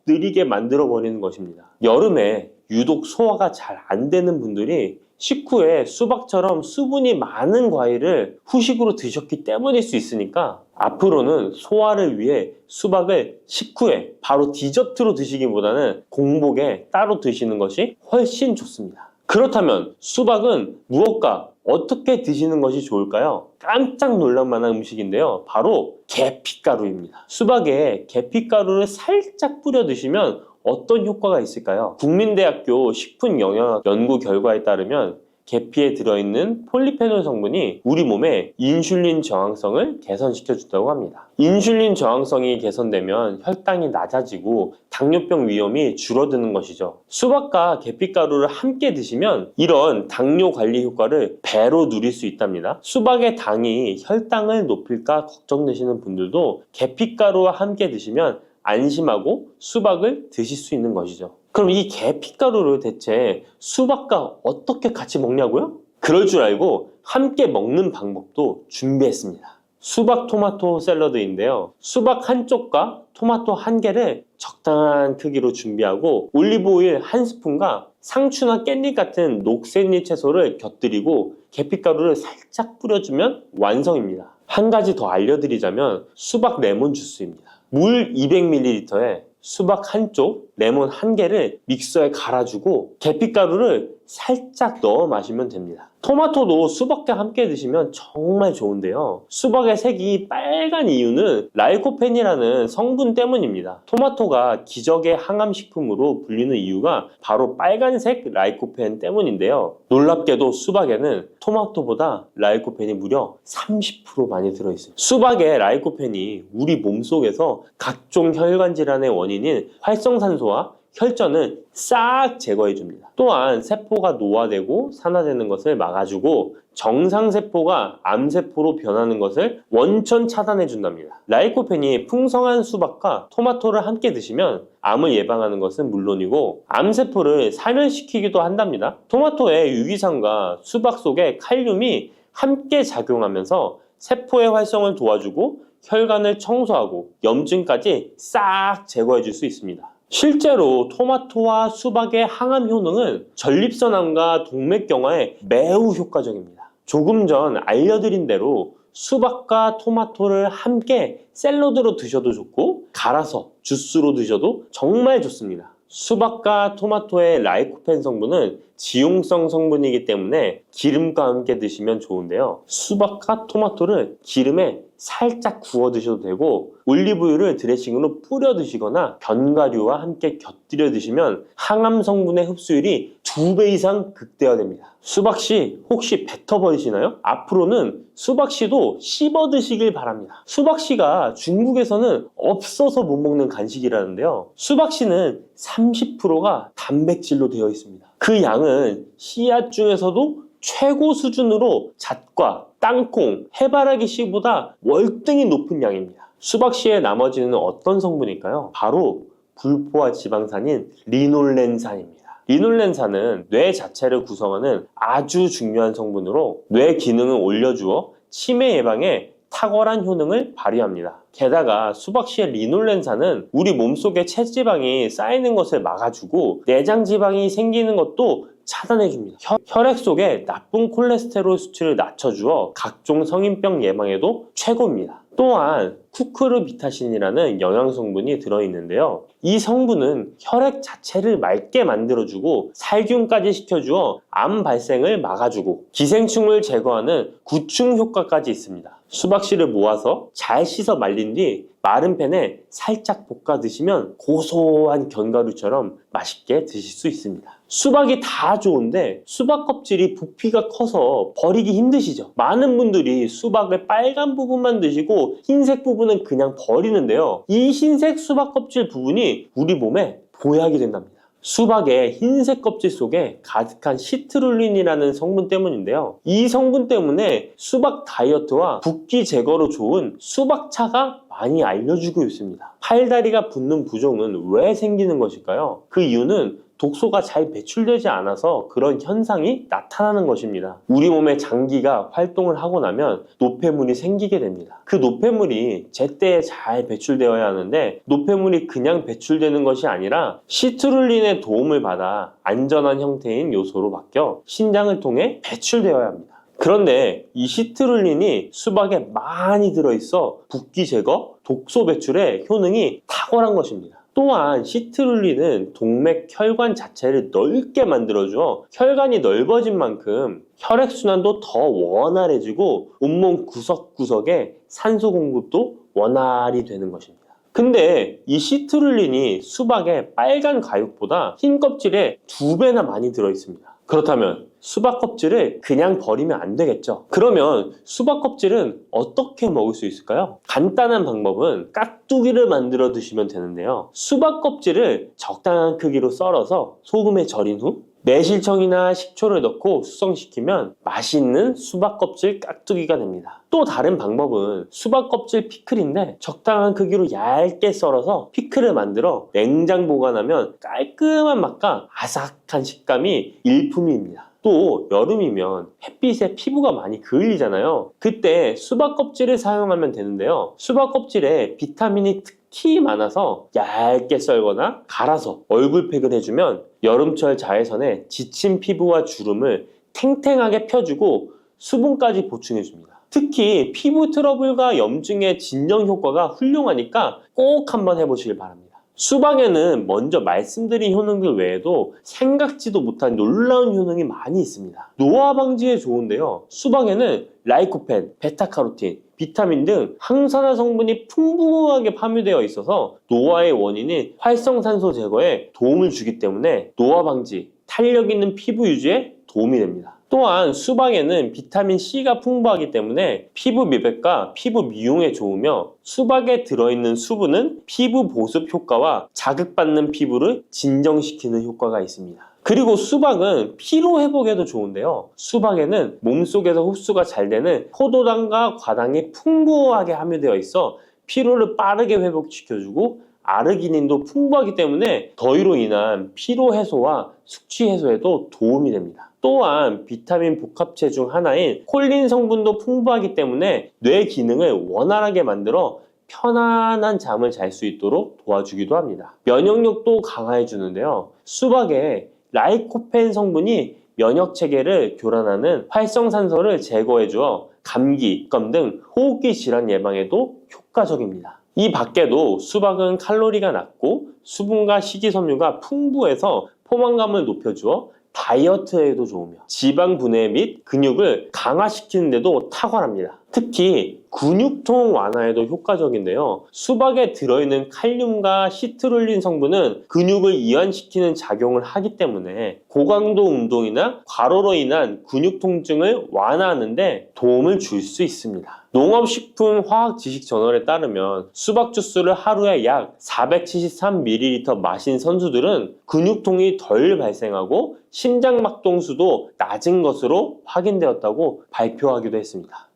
느리게 만들어 버리는 것입니다. 여름에 유독 소화가 잘 안 되는 분들이 식후에 수박처럼 수분이 많은 과일을 후식으로 드셨기 때문일 수 있으니까 앞으로는 소화를 위해 수박을 식후에 바로 디저트로 드시기보다는 공복에 따로 드시는 것이 훨씬 좋습니다. 그렇다면 수박은 무엇과 어떻게 드시는 것이 좋을까요? 깜짝 놀랄 만한 음식인데요. 바로 계피가루입니다. 수박에 계피가루를 살짝 뿌려 드시면 어떤 효과가 있을까요? 국민대학교 식품영양학 연구 결과에 따르면 계피에 들어있는 폴리페놀 성분이 우리 몸의 인슐린 저항성을 개선시켜준다고 합니다. 인슐린 저항성이 개선되면 혈당이 낮아지고 당뇨병 위험이 줄어드는 것이죠. 수박과 계피가루를 함께 드시면 이런 당뇨 관리 효과를 배로 누릴 수 있답니다. 수박의 당이 혈당을 높일까 걱정되시는 분들도 계피가루와 함께 드시면 안심하고 수박을 드실 수 있는 것이죠. 그럼 이 계피가루를 대체 수박과 어떻게 같이 먹냐고요? 그럴 줄 알고 함께 먹는 방법도 준비했습니다. 수박 토마토 샐러드인데요. 수박 한쪽과 토마토 한 개를 적당한 크기로 준비하고 올리브오일 한 스푼과 상추나 깻잎 같은 녹색잎 채소를 곁들이고 계피가루를 살짝 뿌려주면 완성입니다. 한 가지 더 알려드리자면 수박 레몬 주스입니다. 물 200ml에 수박 한쪽, 레몬 한 개를 믹서에 갈아주고 계피가루를 살짝 넣어 마시면 됩니다. 토마토도 수박과 함께 드시면 정말 좋은데요. 수박의 색이 빨간 이유는 라이코펜이라는 성분 때문입니다. 토마토가 기적의 항암식품으로 불리는 이유가 바로 빨간색 라이코펜 때문인데요. 놀랍게도 수박에는 토마토보다 라이코펜이 무려 30% 많이 들어있어요. 수박의 라이코펜이 우리 몸속에서 각종 혈관 질환의 원인인 활성산소와 혈전을 싹 제거해줍니다. 또한 세포가 노화되고 산화되는 것을 막아주고 정상세포가 암세포로 변하는 것을 원천 차단해준답니다. 라이코펜이 풍성한 수박과 토마토를 함께 드시면 암을 예방하는 것은 물론이고 암세포를 사멸시키기도 한답니다. 토마토의 유기산과 수박 속의 칼륨이 함께 작용하면서 세포의 활성을 도와주고 혈관을 청소하고 염증까지 싹 제거해 줄 수 있습니다. 실제로 토마토와 수박의 항암 효능은 전립선암과 동맥경화에 매우 효과적입니다. 조금 전 알려드린 대로 수박과 토마토를 함께 샐러드로 드셔도 좋고 갈아서 주스로 드셔도 정말 좋습니다. 수박과 토마토의 라이코펜 성분은 지용성 성분이기 때문에 기름과 함께 드시면 좋은데요. 수박과 토마토를 기름에 살짝 구워 드셔도 되고 올리브유를 드레싱으로 뿌려 드시거나 견과류와 함께 곁들여 드시면 항암 성분의 흡수율이 2배 이상 극대화됩니다. 수박씨 혹시 뱉어버리시나요? 앞으로는 수박씨도 씹어 드시길 바랍니다. 수박씨가 중국에서는 없어서 못 먹는 간식이라는데요. 수박씨는 30%가 단백질로 되어 있습니다. 그 양은 씨앗 중에서도 최고 수준으로 잣과 땅콩, 해바라기 씨보다 월등히 높은 양입니다. 수박씨의 나머지는 어떤 성분일까요? 바로 불포화 지방산인 리놀렌산입니다. 리놀렌산은 뇌 자체를 구성하는 아주 중요한 성분으로 뇌 기능을 올려주어 치매 예방에 탁월한 효능을 발휘합니다. 게다가 수박씨의 리놀렌산은 우리 몸속에 체지방이 쌓이는 것을 막아주고 내장 지방이 생기는 것도 차단해줍니다. 혈액 속에 나쁜 콜레스테롤 수치를 낮춰주어 각종 성인병 예방에도 최고입니다. 또한 쿠크르비타신이라는 영양성분이 들어있는데요. 이 성분은 혈액 자체를 맑게 만들어주고 살균까지 시켜주어 암 발생을 막아주고 기생충을 제거하는 구충 효과까지 있습니다. 수박씨를 모아서 잘 씻어 말린 뒤 마른 팬에 살짝 볶아 드시면 고소한 견과류처럼 맛있게 드실 수 있습니다. 수박이 다 좋은데 수박 껍질이 부피가 커서 버리기 힘드시죠? 많은 분들이 수박의 빨간 부분만 드시고 흰색 부분은 그냥 버리는데요. 이 흰색 수박 껍질 부분이 우리 몸에 보약이 된답니다. 수박의 흰색 껍질 속에 가득한 시트룰린이라는 성분 때문인데요. 이 성분 때문에 수박 다이어트와 붓기 제거로 좋은 수박차가 많이 알려지고 있습니다. 팔다리가 붓는 부종은 왜 생기는 것일까요? 그 이유는 독소가 잘 배출되지 않아서 그런 현상이 나타나는 것입니다. 우리 몸의 장기가 활동을 하고 나면 노폐물이 생기게 됩니다. 그 노폐물이 제때에 잘 배출되어야 하는데 노폐물이 그냥 배출되는 것이 아니라 시트룰린의 도움을 받아 안전한 형태인 요소로 바뀌어 신장을 통해 배출되어야 합니다. 그런데 이 시트룰린이 수박에 많이 들어있어 붓기 제거, 독소 배출에 효능이 탁월한 것입니다. 또한 시트룰린은 동맥 혈관 자체를 넓게 만들어주어 혈관이 넓어진 만큼 혈액순환도 더 원활해지고 온몸 구석구석에 산소 공급도 원활히 되는 것입니다. 근데 이 시트룰린이 수박의 빨간 과육보다 흰 껍질에 2배나 많이 들어있습니다. 그렇다면 수박 껍질을 그냥 버리면 안 되겠죠? 그러면 수박 껍질은 어떻게 먹을 수 있을까요? 간단한 방법은 깍두기를 만들어 드시면 되는데요. 수박 껍질을 적당한 크기로 썰어서 소금에 절인 후 매실청이나 식초를 넣고 숙성시키면 맛있는 수박 껍질 깍두기가 됩니다. 또 다른 방법은 수박 껍질 피클인데 적당한 크기로 얇게 썰어서 피클을 만들어 냉장 보관하면 깔끔한 맛과 아삭한 식감이 일품입니다. 또 여름이면 햇빛에 피부가 많이 그을리잖아요. 그때 수박 껍질을 사용하면 되는데요. 수박 껍질에 비타민이 특히 많아서 얇게 썰거나 갈아서 얼굴팩을 해주면 여름철 자외선에 지친 피부와 주름을 탱탱하게 펴주고 수분까지 보충해줍니다. 특히 피부 트러블과 염증의 진정 효과가 훌륭하니까 꼭 한번 해보시길 바랍니다. 수박에는 먼저 말씀드린 효능들 외에도 생각지도 못한 놀라운 효능이 많이 있습니다. 노화 방지에 좋은데요. 수박에는 라이코펜, 베타카로틴, 비타민 등 항산화 성분이 풍부하게 함유되어 있어서 노화의 원인인 활성산소 제거에 도움을 주기 때문에 노화 방지, 탄력 있는 피부 유지에 도움이 됩니다. 또한 수박에는 비타민 C가 풍부하기 때문에 피부 미백과 피부 미용에 좋으며 수박에 들어있는 수분은 피부 보습 효과와 자극받는 피부를 진정시키는 효과가 있습니다. 그리고 수박은 피로 회복에도 좋은데요. 수박에는 몸속에서 흡수가 잘 되는 포도당과 과당이 풍부하게 함유되어 있어 피로를 빠르게 회복시켜주고 아르기닌도 풍부하기 때문에 더위로 인한 피로 해소와 숙취 해소에도 도움이 됩니다. 또한 비타민 복합체 중 하나인 콜린 성분도 풍부하기 때문에 뇌 기능을 원활하게 만들어 편안한 잠을 잘 수 있도록 도와주기도 합니다. 면역력도 강화해 주는데요. 수박에 라이코펜 성분이 면역 체계를 교란하는 활성산소를 제거해 주어 감기, 감 등 호흡기 질환 예방에도 효과적입니다. 이 밖에도 수박은 칼로리가 낮고 수분과 식이섬유가 풍부해서 포만감을 높여주어 다이어트에도 좋으며 지방 분해 및 근육을 강화시키는 데도 탁월합니다. 특히 근육통 완화에도 효과적인데요. 수박에 들어있는 칼륨과 시트룰린 성분은 근육을 이완시키는 작용을 하기 때문에 고강도 운동이나 과로로 인한 근육 통증을 완화하는 데 도움을 줄 수 있습니다. 농업식품화학지식저널에 따르면 수박 주스를 하루에 약 473ml 마신 선수들은 근육통이 덜 발생하고 심장막동수도 낮은 것으로 확인되었다고 발표하기도 했습니다.